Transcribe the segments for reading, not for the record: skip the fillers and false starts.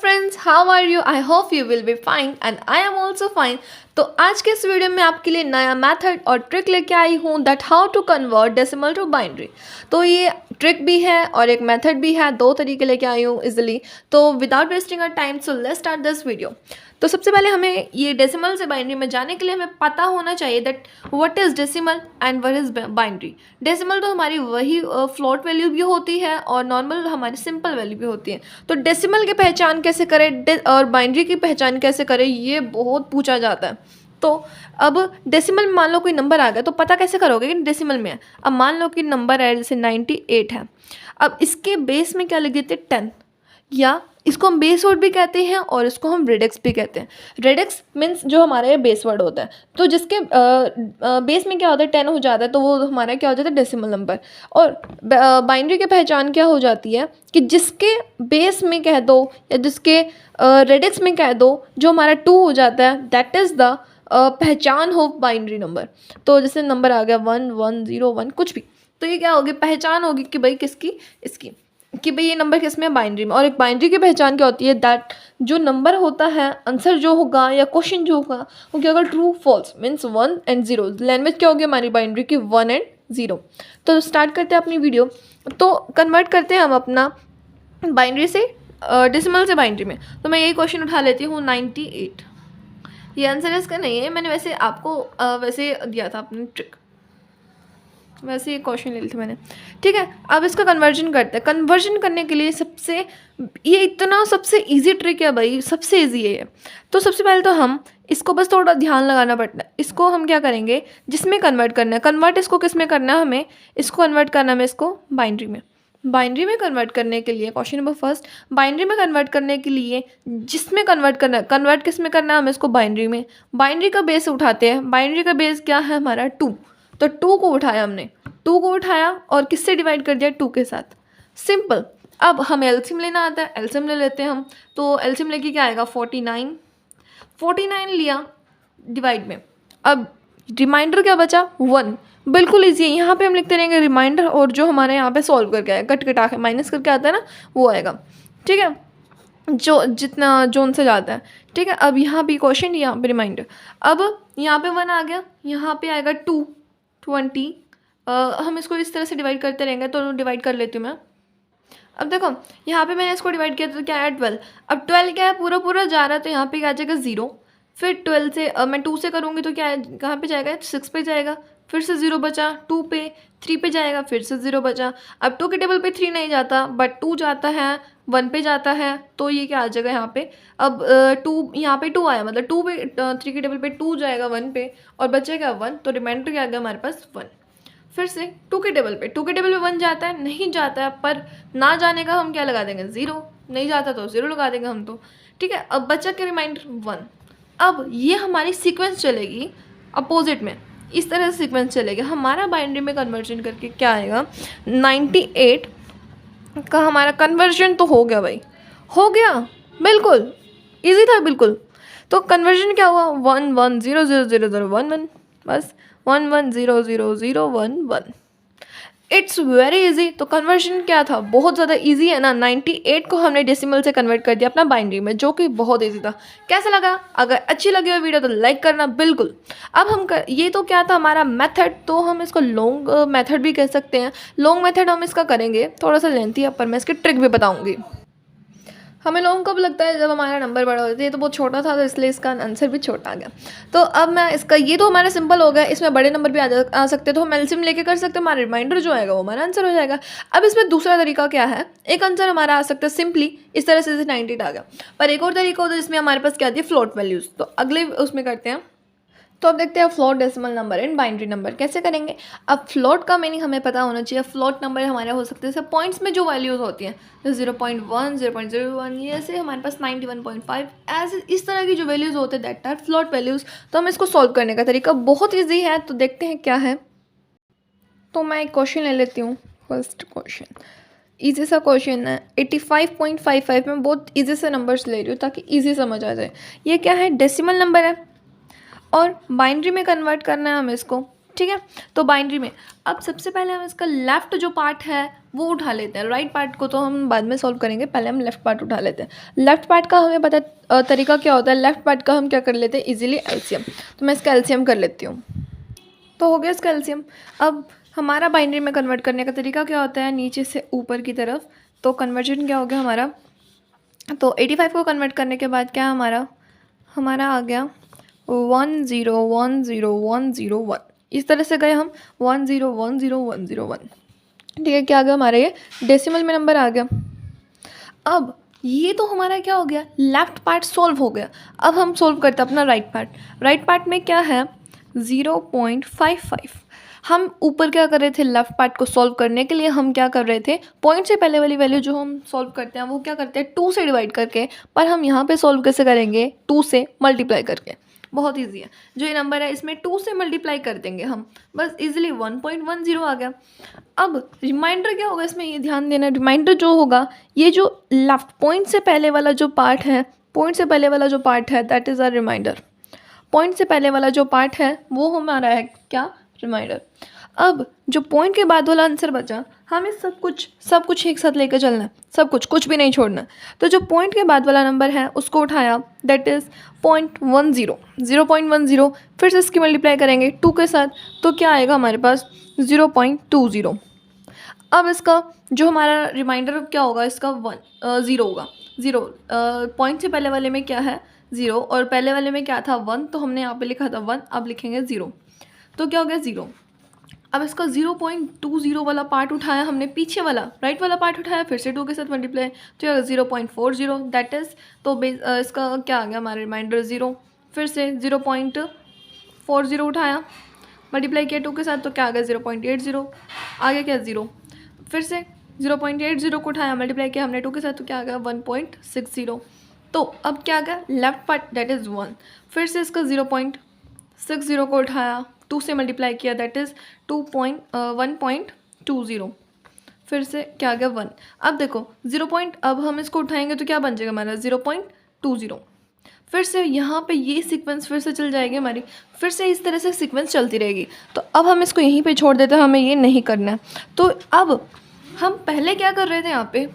Friends, how are you? I hope you will be fine and I am also fine. तो आज के इस video में आपके लिए नया मेथड और ट्रिक लेके आई हूँ that how to convert decimal to binary. तो ये ट्रिक भी है और एक मेथड भी है, दो तरीके लेके आई हूँ इजिली। तो without wasting a time so let's start this video. तो सबसे पहले हमें ये डेसिमल से बाइनरी में जाने के लिए हमें पता होना चाहिए that what is decimal and what is binary. Decimal तो हमारी वही फ्लोट वैल्यू भी होती है और नॉर्मल हमारी सिंपल वैल्यू भी होती है। तो डेसिमल की पहचान कैसे करें और बाइनरी की पहचान कैसे करें, ये बहुत पूछा जाता है। तो अब डेसिमल में मान लो कोई नंबर आ गया तो पता कैसे करोगे कि डेसिमल में है। अब मान लो कि नंबर है जैसे 98 है, अब इसके बेस में क्या लिख देते हैं 10, या इसको हम बेस वर्ड भी कहते हैं और इसको हम रेडिक्स भी कहते हैं। रेडिक्स मीन्स जो हमारे बेस वर्ड होता है, तो जिसके बेस में क्या होता है 10 हो जाता है तो वो हमारा क्या हो जाता है डेसिमल नंबर। और बाइनरी की पहचान क्या हो जाती है कि जिसके बेस में कह दो या जिसके रेडिक्स में कह दो जो हमारा 2 हो जाता है, दैट इज़ द पहचान हो बाइनरी नंबर। तो जैसे नंबर आ गया 1 1 0 1 कुछ भी, तो ये क्या होगी, पहचान होगी कि भाई किसकी, इसकी, कि भाई ये नंबर किस में, बाइनरी में। और एक बाइनरी की पहचान क्या होती है, दैट जो नंबर होता है, आंसर जो होगा या क्वेश्चन जो होगा वो क्या होगा, true false means 1 and 0। Language क्या होगी हमारी बाइनरी की, 1 एंड 0। तो स्टार्ट करते हैं अपनी वीडियो। तो कन्वर्ट करते हैं हम अपना बाइनरी से डेसिमल से बाइनरी में। तो मैं यही क्वेश्चन उठा लेती हूँ 98। ये आंसर इसका नहीं है, मैंने वैसे आपको वैसे दिया था अपनी ट्रिक, वैसे ये क्वेश्चन ले लिया था मैंने। ठीक है, अब इसका कन्वर्जन करते हैं। कन्वर्जन करने के लिए ये इतना सबसे इजी ट्रिक है भाई, सबसे इजी है ये। तो सबसे पहले तो हम इसको बस थोड़ा ध्यान लगाना पड़ता है। इसको हम क्या करेंगे, जिसमें कन्वर्ट करना है, कन्वर्ट इसको किस में करना है, हमें इसको कन्वर्ट करना है, हमें इसको बाइनरी में। बाइनरी में कन्वर्ट करने के लिए क्वेश्चन नंबर फर्स्ट, बाइनरी में कन्वर्ट करने के लिए जिसमें कन्वर्ट करना है, कन्वर्ट किस में करना है, हमें इसको बाइनरी में। बाइनरी का बेस उठाते हैं, बाइनरी का बेस क्या है हमारा 2। तो 2 को उठाया हमने, 2 को उठाया और किससे डिवाइड कर दिया, 2 के साथ, सिंपल। अब हमें एलसीएम लेना आता है, एलसीएम ले लेते हैं हम। तो एलसीएम लेके क्या आएगा 49, 49 लिया डिवाइड में। अब रिमाइंडर क्या बचा 1, बिल्कुल ईजी है। यहाँ पे हम लिखते रहेंगे रिमाइंडर और जो हमारे यहाँ पे सॉल्व करके आएगा, कट कटा के माइनस करके आता है ना, वो आएगा। ठीक है, जो जितना जोन से जाता है। ठीक है, अब यहाँ भी क्वेश्चन, यहाँ पे रिमाइंडर। अब यहाँ पे 1 आ गया, यहाँ पे आएगा 2 20। हम इसको इस तरह से डिवाइड करते रहेंगे, तो डिवाइड कर लेती हूँ मैं। अब देखो यहाँ पे मैंने इसको डिवाइड किया तो क्या है 12। अब 12 क्या है, पूरा पूरा जा रहा है तो यहाँ पे क्या आ जाएगा 0। फिर 12 से मैं 2 से करूँगी तो क्या है, कहाँ पे जाएगा, 6 पे जाएगा। फिर से 0 बचा, 2 पे, 3 पे जाएगा, फिर से 0 बचा। अब 2 के टेबल पे 3 नहीं जाता बट 2 जाता है, 1 पे जाता है, तो ये क्या आ जाएगा यहाँ पे। अब 2 यहाँ पे 2 आया, मतलब 2 पे 3 के टेबल पे 2 जाएगा 1 पे और बचेगा 1, तो रिमाइंडर क्या आ गया हमारे पास 1। फिर से 2 के टेबल पे 1 जाता है, नहीं जाता है, पर ना जाने का हम क्या लगा देंगे 0, नहीं जाता तो 0 लगा देंगे हम तो। ठीक है, अब बचा के रिमाइंडर 1। अब ये हमारी सीक्वेंस चलेगी अपोजिट में, इस तरह से सीक्वेंस चलेगा हमारा। बाइनरी में कन्वर्जन करके क्या आएगा 98 का हमारा कन्वर्जन तो हो गया भाई, हो गया, बिल्कुल इजी था बिल्कुल। तो कन्वर्जन क्या हुआ 1 1 0 0 0 0 1 1, बस 1 1 0 0 0 1 1। It's very easy. तो कन्वर्जन क्या था, बहुत ज़्यादा इजी है ना। 98 को हमने डेसिमल से कन्वर्ट कर दिया अपना बाइनरी में, जो कि बहुत इजी था। कैसा लगा, अगर अच्छी लगी हो वीडियो तो लाइक करना बिल्कुल। अब ये तो क्या था हमारा मेथड, तो हम इसको लॉन्ग मेथड भी कह सकते हैं। लॉन्ग मेथड हम इसका करेंगे, थोड़ा सा लेंथी है पर मैं इसकी ट्रिक भी बताऊँगी। हमें लॉन्ग कब लगता है, जब हमारा नंबर बड़ा होता है। ये तो बहुत छोटा था तो इसलिए इसका आंसर भी छोटा आ गया। तो अब मैं इसका, ये तो हमारा सिंपल हो गया, इसमें बड़े नंबर भी आ सकते हैं, तो हम एलसीएम लेके कर सकते हैं। हमारा रिमाइंडर जो आएगा वो हमारा आंसर हो जाएगा। अब इसमें दूसरा तरीका क्या है, एक आंसर हमारा आ सकता है सिंपली इस तरह से 98 आ गया, पर एक और तरीका होता है जिसमें हमारे पास क्या आती है, फ्लोट वैल्यूज़। तो अगले उसमें करते हैं। तो अब देखते हैं float decimal number and binary number कैसे करेंगे। अब फ्लोट का मीनिंग हमें पता होना चाहिए। फ्लोट नंबर हमारे हो सकते हैं जैसे पॉइंट्स में जो वैल्यूज़ होती हैं, जैसे 0.1 0.01, ये ऐसे हमारे पास 91.5, ऐसे इस तरह की जो वैल्यूज़ होते हैं दैट आर फ्लोट वैल्यूज़। तो हम इसको सॉल्व करने का तरीका बहुत ईजी है, तो देखते हैं क्या है। तो मैं एक क्वेश्चन ले लेती हूँ। फर्स्ट क्वेश्चन ईजी सा क्वेश्चन है, 85.55 में बहुत ईजी से नंबर्स ले रही हूँ ताकि ईजी समझ आ जाए। ये क्या है, डेसिमल नंबर है और बाइनरी में कन्वर्ट करना है हमें इसको। ठीक ठीक है। तो बाइनरी में अब सबसे पहले हम इसका लेफ़्ट जो पार्ट है वो उठा लेते हैं। राइट पार्ट को तो हम बाद में सॉल्व करेंगे, पहले हम लेफ़्ट पार्ट उठा लेते हैं। लेफ़्ट पार्ट का हमें पता तरीका क्या होता है, लेफ़्ट पार्ट का हम क्या कर लेते हैं इजीली एलसीएम। तो मैं इसका एलसीएम कर लेती हूँ। तो हो गया इसका एलसीएम। अब हमारा बाइनरी में कन्वर्ट करने का तरीका क्या होता है, नीचे से ऊपर की तरफ। तो कन्वर्जन क्या हो गया हमारा, तो 85 को कन्वर्ट करने के बाद क्या हमारा आ गया 1010101। इस तरह से गए हम 1010101। ठीक है, क्या आ गया हमारा, ये डेसिमल में नंबर आ गया। अब ये तो हमारा क्या हो गया, लेफ्ट पार्ट सॉल्व हो गया। अब हम सॉल्व करते हैं अपना राइट पार्ट। राइट पार्ट में क्या है 0.55। हम ऊपर क्या कर रहे थे, लेफ्ट पार्ट को सॉल्व करने के लिए हम क्या कर रहे थे, पॉइंट से पहले वाली वैल्यू जो हम सॉल्व करते हैं वो क्या करते हैं 2 से डिवाइड करके। पर हम यहाँ पे सॉल्व कैसे करेंगे, 2 से मल्टीप्लाई करके। बहुत ईजी है, जो ये नंबर है इसमें 2 से मल्टीप्लाई कर देंगे हम, बस इजीली 1.10 आ गया। अब रिमाइंडर क्या होगा इसमें, ये ध्यान देना, रिमाइंडर जो होगा ये जो लेफ्ट पॉइंट से पहले वाला जो पार्ट है, पॉइंट से पहले वाला जो पार्ट है that is a reminder. Point से पहले वाला जो पार्ट है वो हमारा है क्या, रिमाइंडर। अब जो पॉइंट के बाद वाला आंसर बचा, हमें सब कुछ एक साथ लेकर चलना है, सब कुछ भी नहीं छोड़ना। तो जो पॉइंट के बाद वाला नंबर है उसको उठाया, दैट इज़ 0.10। फिर से इसकी मल्टीप्लाई करेंगे 2 के साथ, तो क्या आएगा हमारे पास 0.20। अब इसका जो हमारा रिमाइंडर क्या होगा, इसका 0 होगा। 0 पॉइंट से पहले वाले में क्या है 0, और पहले वाले में क्या था 1, तो हमने यहाँ पे लिखा था 1, अब लिखेंगे 0। तो क्या हो गया 0। अब इसका 0.20 वाला पार्ट उठाया हमने, पीछे वाला राइट वाला पार्ट उठाया, फिर से 2 के साथ मल्टीप्लाई, तो 0.40 दैट इज़, तो इसका क्या आ गया हमारा रिमाइंडर 0। फिर से 0.40 उठाया, मल्टीप्लाई किया 2 के साथ, तो क्या आ गया 0.80, आ गया क्या 0। फिर से 0.80 को उठाया, मल्टीप्लाई किया हमने 2 के साथ, तो क्या आ गया 1.60। तो अब क्या आ गया लेफ्ट पार्ट दैट इज़ 1। फिर से इसका 0.60 को उठाया, 2 से मल्टीप्लाई किया दैट इज़ 1.20। फिर से क्या आ गया 1। अब देखो अब हम इसको उठाएंगे तो क्या बन जाएगा हमारा 0.20। फिर से यहाँ पे ये सीक्वेंस फिर से चल जाएगी हमारी, फिर से इस तरह से सीक्वेंस चलती रहेगी। तो अब हम इसको यहीं पे छोड़ देते हैं, हमें ये नहीं करना है। तो अब हम पहले क्या कर रहे थे, यहाँ पे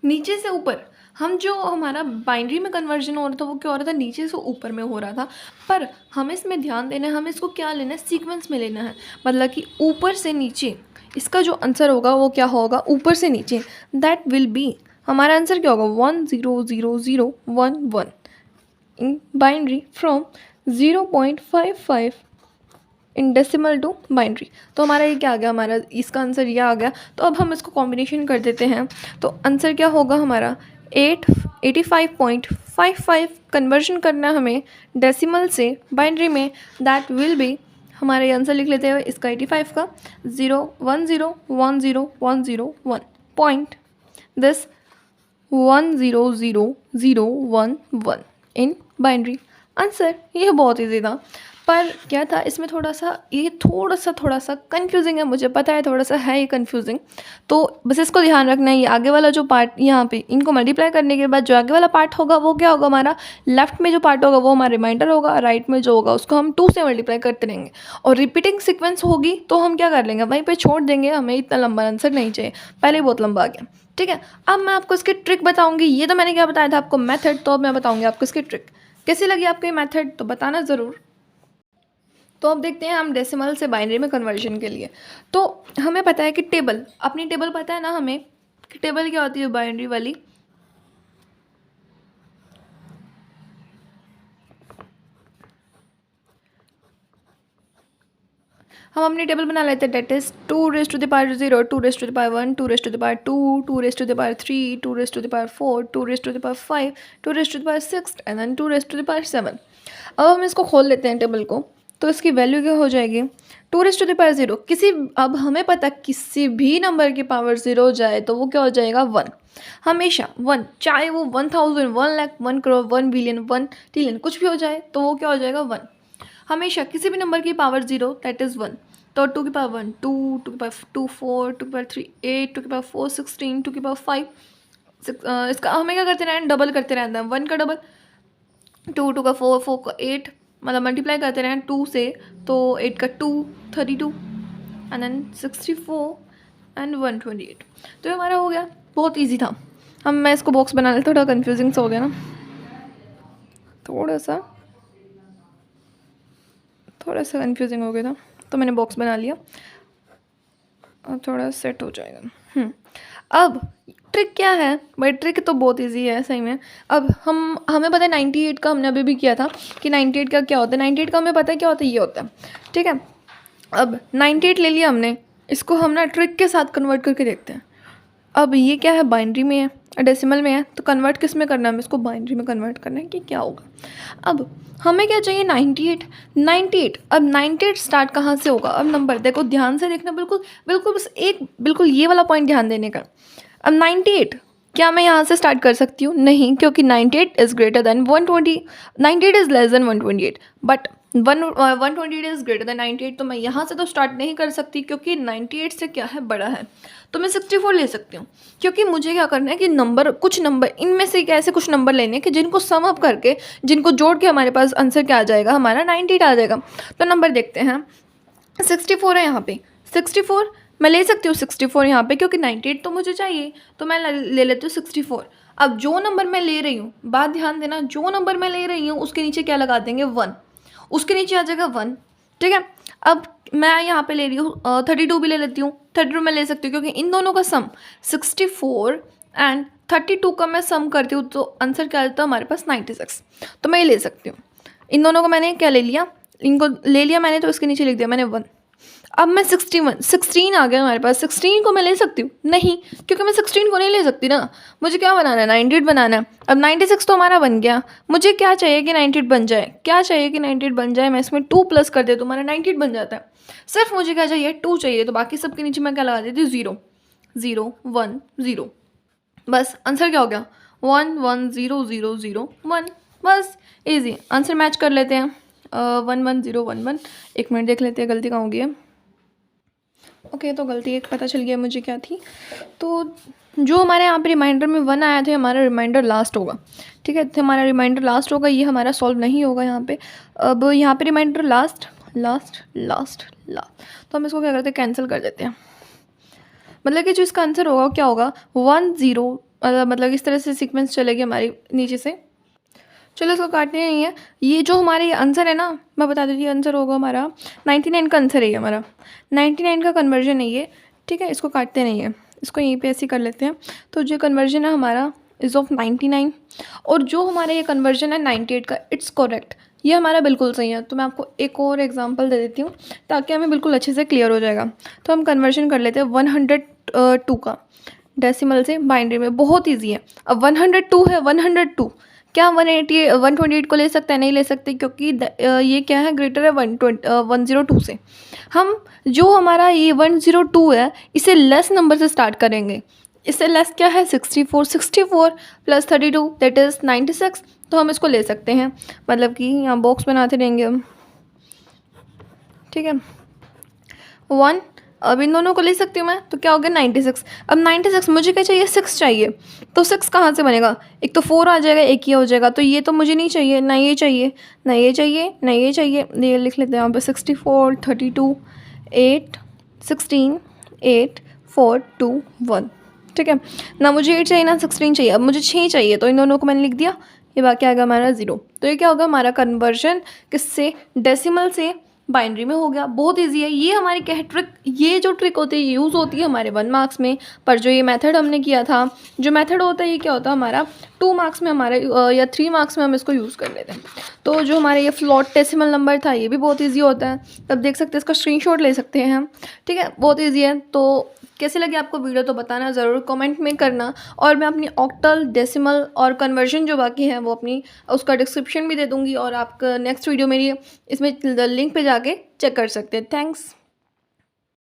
नीचे से ऊपर हम जो हमारा बाइनरी में कन्वर्जन हो रहा था वो क्या हो रहा था, नीचे से ऊपर में हो रहा था। पर हमें इसमें ध्यान देना है, हमें इसको क्या लेना है, सीक्वेंस में लेना है। मतलब कि ऊपर से नीचे इसका जो आंसर होगा वो क्या होगा, ऊपर से नीचे, दैट विल बी हमारा आंसर क्या होगा 1000011 in binary from 0.55 in decimal to binary. तो हमारा ये क्या आ गया, हमारा इसका आंसर ये आ गया। तो अब हम इसको कॉम्बिनेशन कर देते हैं, तो आंसर क्या होगा हमारा 85.55 कन्वर्जन करना है हमें डेसिमल से बाइनरी में, दैट विल बी, हमारा ये आंसर लिख लेते हैं इसका 85 का 0101001 point this 1000011 in binary. Answer ये बहुत ईजी था, पर क्या था इसमें थोड़ा सा कंफ्यूजिंग है, मुझे पता है थोड़ा सा है ये कंफ्यूजिंग। तो बस इसको ध्यान रखना है, ये आगे वाला जो पार्ट यहाँ पे इनको मल्टीप्लाई करने के बाद जो आगे वाला पार्ट होगा वो क्या होगा, हमारा लेफ्ट में जो पार्ट होगा वो हमारा रिमाइंडर होगा, राइट में जो होगा उसको हम 2 से मल्टीप्लाई करते रहेंगे। और रिपीटिंग सिक्वेंस होगी तो हम क्या कर लेंगे, वहीं पर छोड़ देंगे, हमें इतना लंबा आंसर नहीं चाहिए, पहले बहुत लंबा आ गया। ठीक है, अब मैं आपको इसकी ट्रिक बताऊँगी। ये तो मैंने क्या बताया था आपको मेथड, तो अब मैं बताऊँगी आपको इसकी ट्रिक। कैसी लगी आपको ये मेथड तो बताना ज़रूर। तो अब देखते हैं हम डेसिमल से बाइनरी में कन्वर्जन के लिए। तो हमें पता है कि अपनी टेबल पता है ना हमें कि टेबल क्या होती है बाइनरी वाली। हम अपनी टेबल बना लेते हैं, date is 2 raised to the power 0, 2 raised to the power 1, 2 raised to the power 2, 2 raised to the power 3, 2 raised to the power 4, 2 raised to the power 5, 2 raised to the power 6 and then 2 raised to the power 7। अब हम इसको खोल लेते हैं table को, तो इसकी value क्या हो जाएगी 2 raised to the power 0। अब हमें पता किसी भी नंबर की पावर 0 जाए तो वो क्या हो जाएगा 1, हमेशा 1, चाहे वो 1000, 1 लाख, 1 करोड़, 1 बिलियन, 1 ट्रिलियन कुछ भी हो जाए तो वो क्या हो जाएगा 1। हमेशा किसी भी नंबर की पावर 0 दैट इज़ 1। तो 2 की पावर 1 2, 2 की पावर 2 4, 2 की पावर 3 8, 2 की पावर 4 16, 2 की पावर 5 इसका हमें क्या करते रहना, डबल करते रहना है, 1 का डबल 2, 2 का 4, 4 का 8, मतलब मल्टीप्लाई करते रहें 2 से, तो 8 का 2 32 एंड देन 64 एंड 128। तो ये हमारा हो गया, बहुत इजी था। हम मैं इसको बॉक्स बना लेते, थोड़ा कन्फ्यूजिंग सा हो गया ना, थोड़ा सा कन्फ्यूजिंग हो गया था, तो मैंने बॉक्स बना लिया। अब थोड़ा सेट हो जाएगा। अब ट्रिक क्या है भाई? ट्रिक तो बहुत इजी है सही में। अब हमें पता है 98 का हमने अभी भी किया था कि 98 का क्या होता है। 98 का हमें पता है क्या होता है, ये होता है, ठीक है। अब 98 ले लिया हमने, इसको हम ना ट्रिक के साथ कन्वर्ट करके देखते हैं। अब ये क्या है, बाइनरी में है, डेसिमल में है, तो कन्वर्ट किस में करना है, हमें इसको बाइनरी में कन्वर्ट करना है कि क्या होगा। अब हमें क्या चाहिए, 98। अब 98 स्टार्ट कहाँ से होगा? अब नंबर देखो, ध्यान से देखना, बिल्कुल बस बिल्कुल ये वाला पॉइंट ध्यान देने का। अब 98 क्या मैं यहाँ से स्टार्ट कर सकती हूँ? नहीं, क्योंकि 98 is greater than 120, 98 is less than 128, but 128 is greater than 98। तो मैं यहाँ से तो स्टार्ट नहीं कर सकती, क्योंकि 98 से क्या है, बड़ा है। तो मैं 64 ले सकती हूँ, क्योंकि मुझे क्या करना है कि कुछ नंबर इनमें से ऐसे कुछ नंबर लेने कि जिनको सम अप करके, जिनको जोड़ के हमारे पास आंसर क्या आ जाएगा, हमारा 98 आ जाएगा। तो नंबर देखते हैं, 64 है यहाँ पे, 64 मैं ले सकती हूँ 64 यहाँ पे, क्योंकि 98 तो मुझे चाहिए, तो मैं ले लेती हूँ 64। अब जो नंबर मैं ले रही हूँ, बात ध्यान देना, जो नंबर मैं ले रही हूँ उसके नीचे क्या लगा देंगे, 1, उसके नीचे आ जाएगा 1, ठीक है। अब मैं यहाँ पे ले रही हूँ 32 भी ले लेती हूँ, 32 मैं ले सकती हूँ, क्योंकि इन दोनों का सम 64 एंड 32 का मैं सम करती हूँ, तो आंसर क्या आता है हमारे पास, 96। तो मैं ये ले सकती हूँ। इन दोनों को मैंने क्या ले लिया, इनको ले लिया मैंने, तो इसके नीचे लिख दिया मैंने 1। अब मैं 16 आ गया हमारे पास, 16 को मैं ले सकती हूँ? नहीं, क्योंकि मैं 16 को नहीं ले सकती ना, मुझे क्या बनाना है, 98 बनाना है। अब 96 तो हमारा बन गया, मुझे क्या चाहिए कि 98 बन जाए, मैं इसमें 2 प्लस कर दे तो हमारा 98 बन जाता है। सिर्फ मुझे क्या चाहिए, 2 चाहिए, तो बाकी सबके नीचे मैं क्या लगा देती हूँ, 0 0 1 0, बस आंसर क्या हो गया, 1 1 0 0 0 1, बस ईजी। आंसर मैच कर लेते हैं, 1 1 0 1 1। एक मिनट देख लेते हैं गलती कहाँ होगी है। ओके, तो गलती एक पता चल गया मुझे क्या थी। तो जो हमारे यहाँ पे रिमाइंडर में 1 आया था, हमारा रिमाइंडर लास्ट होगा, ठीक है। तो हमारा रिमाइंडर लास्ट होगा, ये हमारा सॉल्व नहीं होगा यहाँ पे। अब यहाँ पे रिमाइंडर लास्ट, तो हम इसको क्या करते हैं, कैंसिल कर देते हैं। मतलब कि जो इसका आंसर होगा क्या होगा, 1 0, मतलब इस तरह से सीक्वेंस चलेगी हमारी नीचे से। चलो इसको काटने नहीं है, ये जो हमारे आंसर है ना, मैं बता देती हूँ, आंसर होगा हमारा 99 का आंसर है ये हमारा, 99 का कन्वर्जन है ये, ठीक है। इसको काटते नहीं है, इसको यहीं पे ऐसे कर लेते हैं। तो जो कन्वर्जन है हमारा इज़ ऑफ 99, और जो हमारा ये कन्वर्जन है 98 का, इट्स करेक्ट, ये हमारा बिल्कुल सही है। तो मैं आपको एक और एग्जांपल दे देती हूँ, ताकि हमें बिल्कुल अच्छे से क्लियर हो जाएगा। तो हम कन्वर्जन कर लेते हैं 102 का डेसिमल से बाइनरी में, बहुत ईजी है। अब 102 है, 102 क्या 128 को ले सकते हैं? नहीं ले सकते, क्योंकि ये क्या है, ग्रेटर है 102 से। हम जो हमारा ये 102 है, इसे लेस नंबर से स्टार्ट करेंगे। इससे लेस क्या है, 64 प्लस 32 दैट इज़ 96। तो हम इसको ले सकते हैं, मतलब कि यहाँ बॉक्स बनाते रहेंगे हम, ठीक है। 1, अब इन दोनों को ले सकती हूँ मैं, तो क्या हो गया 96। अब 96 मुझे क्या चाहिए, 6 चाहिए, तो 6 कहाँ से बनेगा, एक तो 4 आ जाएगा, एक ये हो जाएगा, तो ये तो मुझे नहीं चाहिए, ना ये चाहिए, ना ये चाहिए, ना ये चाहिए। ये लिख लेते हैं यहाँ पे 64 32 8 16 8 4 2 1, ठीक है। ना मुझे 8 चाहिए ना 16 चाहिए, अब मुझे 6 चाहिए, तो इन दोनों को मैंने लिख दिया, ये बाकी आ गया हमारा 0। तो ये क्या होगा, हमारा कन्वर्जन किससे, डेसिमल से बाइनरी में हो गया। बहुत इजी है ये, हमारी क्या है ट्रिक, ये जो ट्रिक होती है यूज़ होती है हमारे 1 मार्क्स में, पर जो ये मेथड हमने किया था, जो मेथड होता है ये क्या होता है हमारा 2 मार्क्स में हमारे या 3 मार्क्स में हम इसको यूज़ कर लेते हैं। तो जो हमारे ये फ्लोट डेसिमल नंबर था, ये भी बहुत ईजी होता है, तब देख सकते हैं, इसका स्क्रीनशॉट ले सकते हैं हम, ठीक है। बहुत ईजी है। तो कैसे लगी आपको वीडियो, तो बताना ज़रूर कमेंट में करना, और मैं अपनी ऑक्टल, डेसिमल और कन्वर्जन जो बाकी है वो अपनी उसका डिस्क्रिप्शन भी दे दूँगी, और आप नेक्स्ट वीडियो मेरी इसमें लिंक पे जाके चेक कर सकते हैं। थैंक्स।